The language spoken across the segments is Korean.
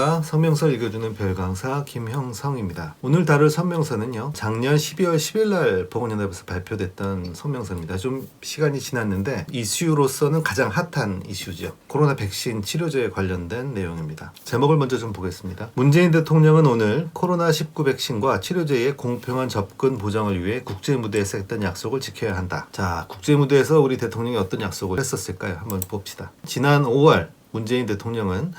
안녕하십니까. 성명서 읽어주는 별강사 김형성입니다. 오늘 다룰 성명서는요, 작년 12월 10일 날 보건연합에서 발표됐던 성명서입니다. 좀 시간이 지났는데 이슈로서는 가장 핫한 이슈죠. 코로나 백신 치료제에 관련된 내용입니다. 제목을 먼저 좀 보겠습니다. 문재인 대통령은 오늘 코로나19 백신과 치료제의 공평한 접근 보장을 위해 국제무대에서 했던 약속을 지켜야 한다. 자, 국제무대에서 우리 대통령이 어떤 약속을 했었을까요? 한번 봅시다. 지난 5월 문재인 대통령은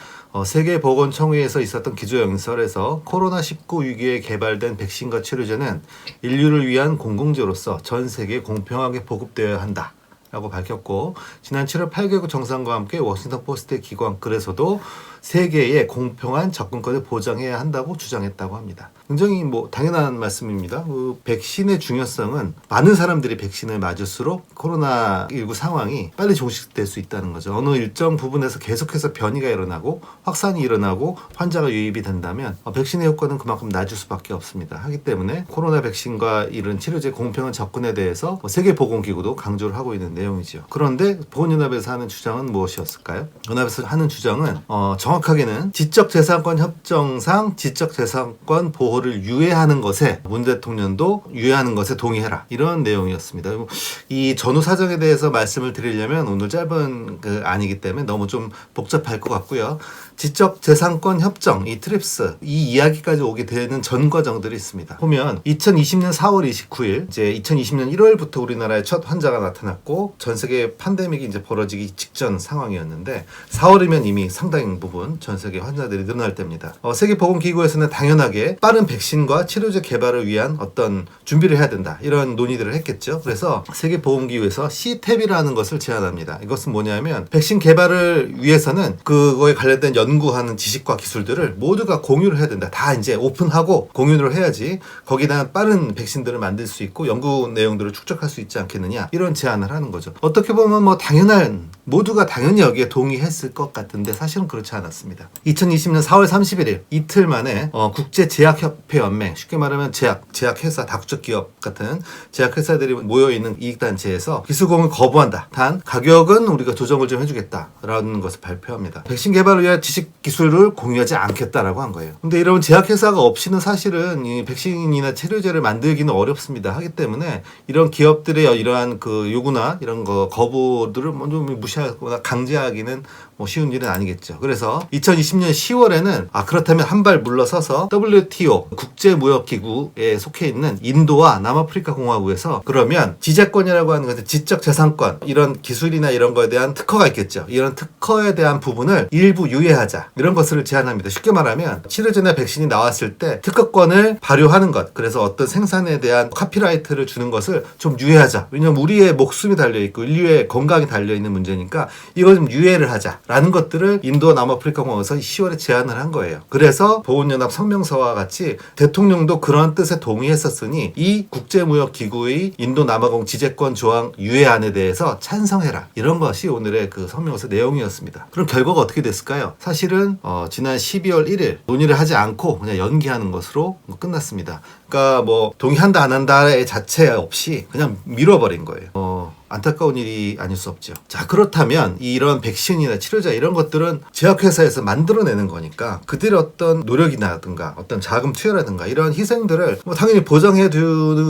세계보건총회에서 있었던 기조연설에서 코로나19 위기에 개발된 백신과 치료제는 인류를 위한 공공재로서 전 세계에 공평하게 보급되어야 한다 라고 밝혔고, 지난 7월 8개국 정상과 함께 워싱턴 포스트의 기관 글에서도 세계의 공평한 접근권을 보장해야 한다고 주장했다고 합니다. 굉장히 당연한 말씀입니다. 백신의 중요성은 많은 사람들이 백신을 맞을수록 코로나19 상황이 빨리 종식될 수 있다는 거죠. 어느 일정 부분에서 계속해서 변이가 일어나고 확산이 일어나고 환자가 유입이 된다면 백신의 효과는 그만큼 낮을 수밖에 없습니다. 하기 때문에 코로나 백신과 이런 치료제 공평한 접근에 대해서 세계보건기구도 강조를 하고 있는 내용이죠. 그런데 보건연합에서 하는 주장은 무엇이었을까요? 연합에서 하는 주장은 정확하게는 지적재산권 협정상 지적재산권 보호를 유예하는 것에 문 대통령도 유예하는 것에 동의해라, 이런 내용이었습니다. 이 전후 사정에 대해서 말씀을 드리려면 오늘 짧은 아니기 때문에 너무 좀 복잡할 것 같고요. 지적재산권 협정, 이 트립스, 이 이야기까지 오게 되는 전 과정들이 있습니다. 보면 2020년 4월 29일, 이제 2020년 1월부터 우리나라에 첫 환자가 나타났고 전 세계 팬데믹이 이제 벌어지기 직전 상황이었는데 4월이면 이미 상당 부분 전 세계 환자들이 늘어날 때입니다. 세계보건기구에서는 당연하게 빠른 백신과 치료제 개발을 위한 어떤 준비를 해야 된다, 이런 논의들을 했겠죠. 그래서 세계보건기구에서 CTEP이라는 것을 제안합니다. 이것은 뭐냐면 백신 개발을 위해서는 그거에 관련된 연구하는 지식과 기술들을 모두가 공유를 해야 된다. 다 이제 오픈하고 공유를 해야지 거기다 빠른 백신들을 만들 수 있고 연구 내용들을 축적할 수 있지 않겠느냐, 이런 제안을 하는 거죠. 어떻게 보면 당연한, 모두가 당연히 여기에 동의했을 것 같은데 사실은 그렇지 않았습니다. 2020년 4월 31일 이틀 만에 국제제약협회연맹, 쉽게 말하면 제약회사, 다국적 기업 같은 제약회사들이 모여있는 이익단체에서 기술공을 거부한다. 단 가격은 우리가 조정을 좀 해주겠다라는 것을 발표합니다. 백신 개발을 위한 지식 기술을 공유하지 않겠다라고 한 거예요. 근데 이런 제약회사가 없이는 사실은 이 백신이나 치료제를 만들기는 어렵습니다. 하기 때문에 이런 기업들의 이러한 요구나 이런 거 거부들을 좀 무시하거나 강제하기는 쉬운 일은 아니겠죠. 그래서 2020년 10월에는 그렇다면 한 발 물러서서 WTO 국제무역기구에 속해 있는 인도와 남아프리카 공화국에서 그러면 지재권이라고 하는 것은 지적재산권, 이런 기술이나 이런 거에 대한 특허가 있겠죠. 이런 특허에 대한 부분을 일부 유예하자, 이런 것을 제안합니다. 쉽게 말하면 치료제나 백신이 나왔을 때 특허권을 발효하는 것, 그래서 어떤 생산에 대한 카피라이트를 주는 것을 좀 유예하자. 왜냐하면 우리의 목숨이 달려있고 인류의 건강이 달려있는 문제니까 이걸 좀 유예를 하자 라는 것들을 인도와 남아프리카 공화국에서 10월에 제안을 한 거예요. 그래서 보건연합 성명서와 같이 대통령도 그런 뜻에 동의했었으니 이 국제무역기구의 인도 남아공 지재권 조항 유예안에 대해서 찬성해라, 이런 것이 오늘의 성명서 내용이었습니다. 그럼 결과가 어떻게 됐을까요? 사실은 지난 12월 1일 논의를 하지 않고 그냥 연기하는 것으로 끝났습니다. 그러니까 동의한다 안 한다의 자체 없이 그냥 밀어버린 거예요. 안타까운 일이 아닐 수 없죠. 자, 그렇다면 이런 백신이나 치료제 이런 것들은 제약회사에서 만들어내는 거니까 그들의 어떤 노력이라든가 어떤 자금 투여라든가 이런 희생들을 당연히 보장해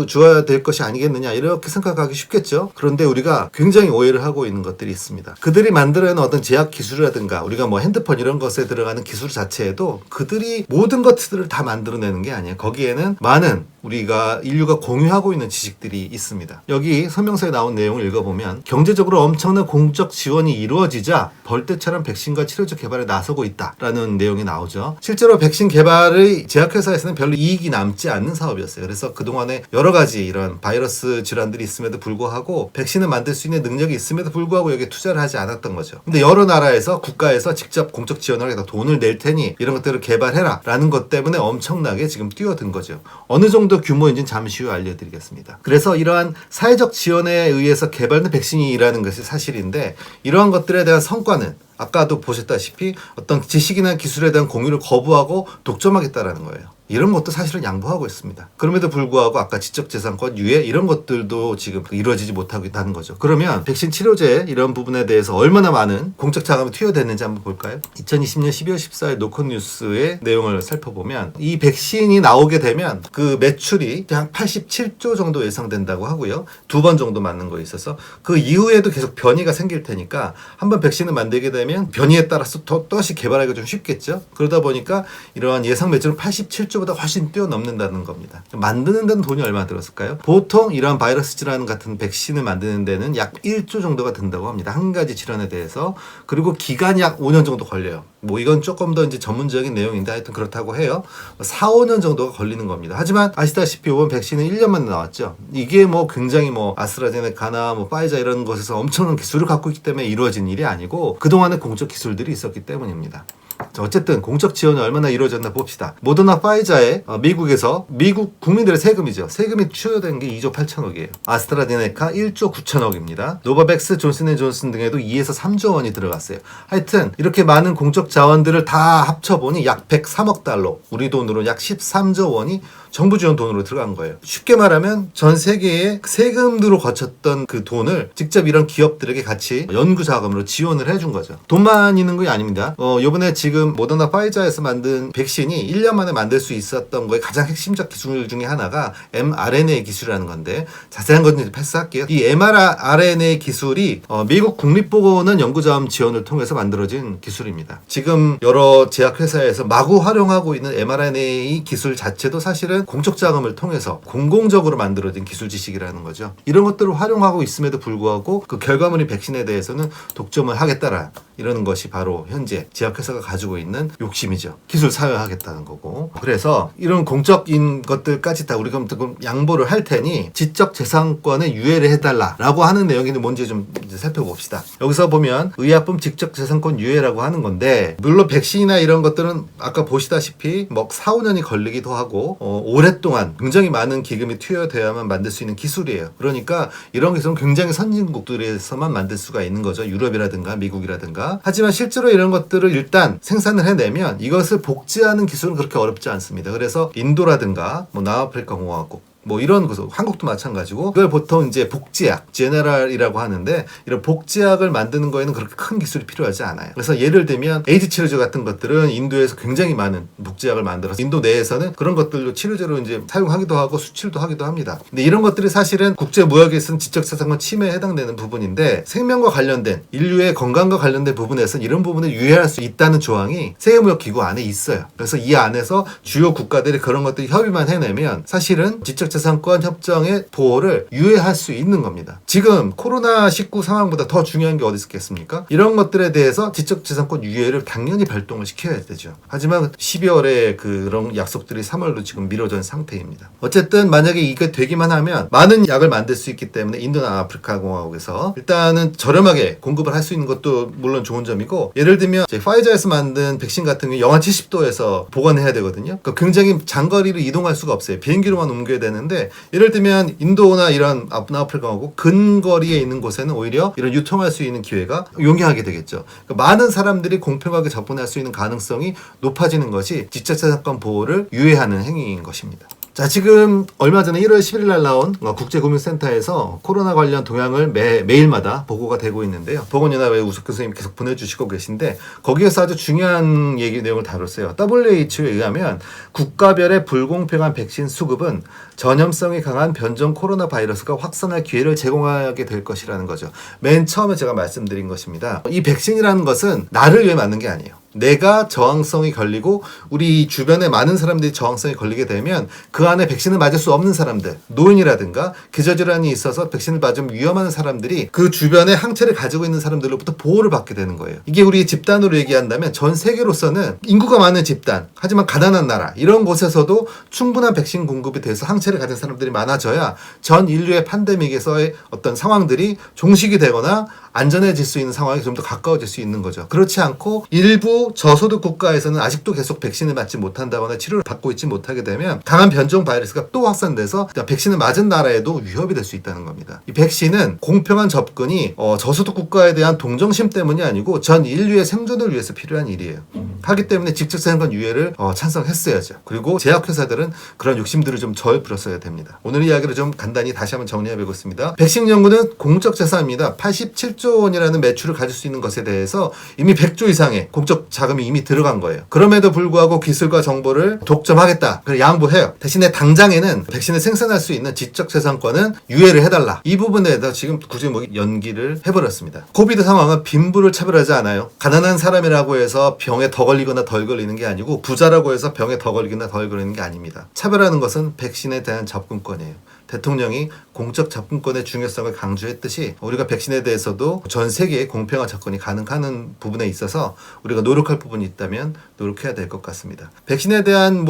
주어야 될 것이 아니겠느냐, 이렇게 생각하기 쉽겠죠. 그런데 우리가 굉장히 오해를 하고 있는 것들이 있습니다. 그들이 만들어내는 어떤 제약 기술이라든가 우리가 핸드폰 이런 것에 들어가는 기술 자체에도 그들이 모든 것들을 다 만들어내는 게 아니에요. 거기에는 많은 인류가 공유하고 있는 지식들이 있습니다. 여기 설명서에 나온 내용을 읽어보면 경제적으로 엄청난 공적 지원이 이루어지자 벌떼처럼 백신과 치료제 개발에 나서고 있다라는 내용이 나오죠. 실제로 백신 개발의 제약회사에서는 별로 이익이 남지 않는 사업이었어요. 그래서 그동안에 여러 가지 이런 바이러스 질환들이 있음에도 불구하고 백신을 만들 수 있는 능력이 있음에도 불구하고 여기에 투자를 하지 않았던 거죠. 근데 여러 나라에서 국가에서 직접 공적 지원을 해서 돈을 낼 테니 이런 것들을 개발해라 라는 것 때문에 엄청나게 지금 뛰어든 거죠. 어느 정도 규모인지는 잠시 후에 알려드리겠습니다. 그래서 이러한 사회적 지원에 의해서 개발된 백신이라는 것이 사실인데, 이러한 것들에 대한 성과는 아까도 보셨다시피 어떤 지식이나 기술에 대한 공유를 거부하고 독점하겠다라는 거예요. 이런 것도 사실은 양보하고 있습니다. 그럼에도 불구하고 아까 지적재산권 유예 이런 것들도 지금 이루어지지 못하고 있다는 거죠. 그러면 백신 치료제 이런 부분에 대해서 얼마나 많은 공적 자금이 투여됐는지 한번 볼까요? 2020년 12월 14일 노컷뉴스의 내용을 살펴보면 이 백신이 나오게 되면 그 매출이 한 87조 정도 예상된다고 하고요. 2번 정도 맞는 거에 있어서 그 이후에도 계속 변이가 생길 테니까 한번 백신을 만들게 되면 변이에 따라서 또다시 개발하기가 좀 쉽겠죠. 그러다 보니까 이러한 예상 매출은 87조보다 훨씬 뛰어넘는다는 겁니다. 만드는 데는 돈이 얼마나 들었을까요? 보통 이러한 바이러스 질환 같은 백신을 만드는 데는 약 1조 정도가 든다고 합니다. 한 가지 질환에 대해서. 그리고 기간이 약 5년 정도 걸려요. 뭐 이건 조금 더 이제 전문적인 내용인데 하여튼 그렇다고 해요. 4, 5년 정도가 걸리는 겁니다. 하지만 아시다시피 이번 백신은 1년 만에 나왔죠. 이게 뭐 굉장히 뭐 아스트라제네카나 뭐 파이자 이런 곳에서 엄청난 기술을 갖고 있기 때문에 이루어진 일이 아니고 그동안의 공적 기술들이 있었기 때문입니다. 자, 어쨌든 공적 지원이 얼마나 이루어졌나 봅시다. 모더나 파이자에 미국에서 미국 국민들의 세금이죠. 세금이 추여된 게 2조 8천억이에요. 아스트라제네카 1조 9천억입니다. 노바백스, 존슨앤존슨 등에도 2에서 3조 원이 들어갔어요. 하여튼 이렇게 많은 공적 자원들을 다 합쳐보니 약 103억 달러, 우리 돈으로 약 13조 원이 정부 지원 돈으로 들어간 거예요. 쉽게 말하면 전 세계에 세금으로 거쳤던 그 돈을 직접 이런 기업들에게 같이 연구 자금으로 지원을 해준 거죠. 돈만 있는 게 아닙니다. 요번에 지금 모더나 파이자에서 만든 백신이 1년 만에 만들 수 있었던 거에 가장 핵심적 기술 중에 하나가 mRNA 기술이라는 건데 자세한 건 이제 패스할게요. 이 mRNA 기술이 미국 국립보건원 연구자원 지원을 통해서 만들어진 기술입니다. 지금 여러 제약회사에서 마구 활용하고 있는 mRNA 기술 자체도 사실은 공적 자금을 통해서 공공적으로 만들어진 기술 지식이라는 거죠. 이런 것들을 활용하고 있음에도 불구하고 그 결과물인 백신에 대해서는 독점을 하겠다라 이러는 것이 바로 현재 제약회사가 가지고 있는 욕심이죠. 기술 사용하겠다는 거고. 그래서 이런 공적인 것들까지 다 우리가 그럼 양보를 할 테니 지적재산권에 유예를 해달라라고 하는 내용이 뭔지 좀 이제 살펴봅시다. 여기서 보면 의약품 지적재산권 유예라고 하는 건데 물론 백신이나 이런 것들은 아까 보시다시피 뭐 4, 5년이 걸리기도 하고 오랫동안 굉장히 많은 기금이 투여되어야만 만들 수 있는 기술이에요. 그러니까 이런 기술은 굉장히 선진국들에서만 만들 수가 있는 거죠. 유럽이라든가 미국이라든가. 하지만 실제로 이런 것들을 일단 생산을 해내면 이것을 복제하는 기술은 그렇게 어렵지 않습니다. 그래서 인도라든가 뭐 남아프리카 공화국 뭐 이런 곳, 한국도 마찬가지고 이걸 보통 이제 복제약, 제네랄이라고 하는데 이런 복제약을 만드는 거에는 그렇게 큰 기술이 필요하지 않아요. 그래서 예를 들면 에이즈 치료제 같은 것들은 인도에서 굉장히 많은 복제약을 만들어서 인도 내에서는 그런 것들로 치료제로 이제 사용하기도 하고 수출도 하기도 합니다. 근데 이런 것들이 사실은 국제 무역에서는 지적재산권 침해에 해당되는 부분인데 생명과 관련된 인류의 건강과 관련된 부분에서는 이런 부분을 유예할 수 있다는 조항이 세계무역기구 안에 있어요. 그래서 이 안에서 주요 국가들이 그런 것들 협의만 해내면 사실은 지적재산권 협정의 보호를 유예할 수 있는 겁니다. 지금 코로나19 상황보다 더 중요한 게 어디 있겠습니까? 이런 것들에 대해서 지적재산권 유예를 당연히 발동을 시켜야 되죠. 하지만 12월에 그런 약속들이 3월로 지금 미뤄진 상태입니다. 어쨌든 만약에 이게 되기만 하면 많은 약을 만들 수 있기 때문에 인도나 아프리카 공화국에서 일단은 저렴하게 공급을 할 수 있는 것도 물론 좋은 점이고 예를 들면 이제 파이자에서 만든 백신 같은 경우 영하 70도에서 보관해야 되거든요. 그러니까 굉장히 장거리를 이동할 수가 없어요. 비행기로만 옮겨야 되는 예를 들면 인도나 이런 남아프리카하고 근거리에 있는 곳에는 오히려 이런 유통할 수 있는 기회가 용이하게 되겠죠. 그러니까 많은 사람들이 공평하게 접근할 수 있는 가능성이 높아지는 것이 지적재산권 보호를 유예하는 행위인 것입니다. 자, 지금 얼마 전에 1월 11일 날 나온 국제금융센터에서 코로나 관련 동향을 매일마다 보고가 되고 있는데요. 보건연합의 우석 교수님이 계속 보내주시고 계신데 거기에서 아주 중요한 내용을 다뤘어요. WHO에 의하면 국가별의 불공평한 백신 수급은 전염성이 강한 변종 코로나 바이러스가 확산할 기회를 제공하게 될 것이라는 거죠. 맨 처음에 제가 말씀드린 것입니다. 이 백신이라는 것은 나를 위해 맞는 게 아니에요. 내가 저항성이 걸리고 우리 주변에 많은 사람들이 저항성이 걸리게 되면 그 안에 백신을 맞을 수 없는 사람들, 노인이라든가 기저질환이 있어서 백신을 맞으면 위험한 사람들이 그 주변에 항체를 가지고 있는 사람들로부터 보호를 받게 되는 거예요. 이게 우리 집단으로 얘기한다면 전 세계로서는 인구가 많은 집단, 하지만 가난한 나라 이런 곳에서도 충분한 백신 공급이 돼서 항체를 가진 사람들이 많아져야 전 인류의 팬데믹에서의 어떤 상황들이 종식이 되거나 안전해질 수 있는 상황이 좀 더 가까워질 수 있는 거죠. 그렇지 않고 일부 그리고 저소득 국가에서는 아직도 계속 백신을 맞지 못한다거나 치료를 받고 있지 못하게 되면 강한 변종 바이러스가 또 확산돼서 백신을 맞은 나라에도 위협이 될 수 있다는 겁니다. 이 백신은 공평한 접근이 저소득 국가에 대한 동정심 때문이 아니고 전 인류의 생존을 위해서 필요한 일이에요. 하기 때문에 직접 생산 유예를 찬성했어야죠. 그리고 제약회사들은 그런 욕심들을 좀 덜 부렸어야 됩니다. 오늘 이야기를 좀 간단히 다시 한번 정리해보겠습니다. 백신 연구는 공적 자산입니다. 87조 원이라는 매출을 가질 수 있는 것에 대해서 이미 100조 이상의 공적 자금이 이미 들어간 거예요. 그럼에도 불구하고 기술과 정보를 독점하겠다. 그걸 양보해요. 대신에 당장에는 백신을 생산할 수 있는 지적재산권은 유예를 해달라. 이 부분에 대해서 지금 굳이 연기를 해버렸습니다. 코비드 상황은 빈부를 차별하지 않아요. 가난한 사람이라고 해서 병에 더 걸리거나 덜 걸리는 게 아니고 부자라고 해서 병에 더 걸리거나 덜 걸리는 게 아닙니다. 차별하는 것은 백신에 대한 접근권이에요. 대통령이 공적 접근권의 중요성을 강조했듯이 우리가 백신에 대해서도 전 세계에 공평한 접근이 가능한 부분에 있어서 우리가 노력할 부분이 있다면 노력해야 될 것 같습니다. 백신에 대한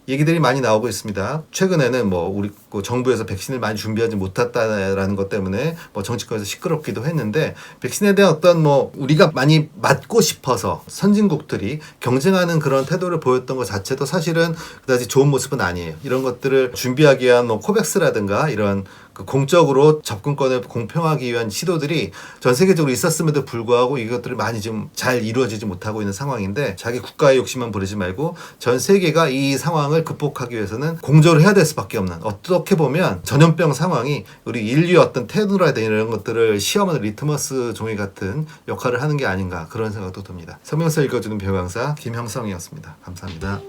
얘기들이 많이 나오고 있습니다. 최근에는 우리 정부에서 백신을 많이 준비하지 못했다라는 것 때문에 정치권에서 시끄럽기도 했는데, 백신에 대한 어떤 우리가 많이 맞고 싶어서 선진국들이 경쟁하는 그런 태도를 보였던 것 자체도 사실은 그다지 좋은 모습은 아니에요. 이런 것들을 준비하기 위한 코백스라든가 이런 공적으로 접근권을 공평하기 위한 시도들이 전 세계적으로 있었음에도 불구하고 이것들을 많이 좀 잘 이루어지지 못하고 있는 상황인데, 자기 국가의 욕심만 부리지 말고 전 세계가 이 상황을 극복하기 위해서는 공조를 해야 될 수밖에 없는, 어떻게 보면 전염병 상황이 우리 인류의 어떤 태도라든가 이런 것들을 시험하는 리트머스 종이 같은 역할을 하는 게 아닌가, 그런 생각도 듭니다. 성명서 읽어주는 배우 강사 김형성이었습니다. 감사합니다.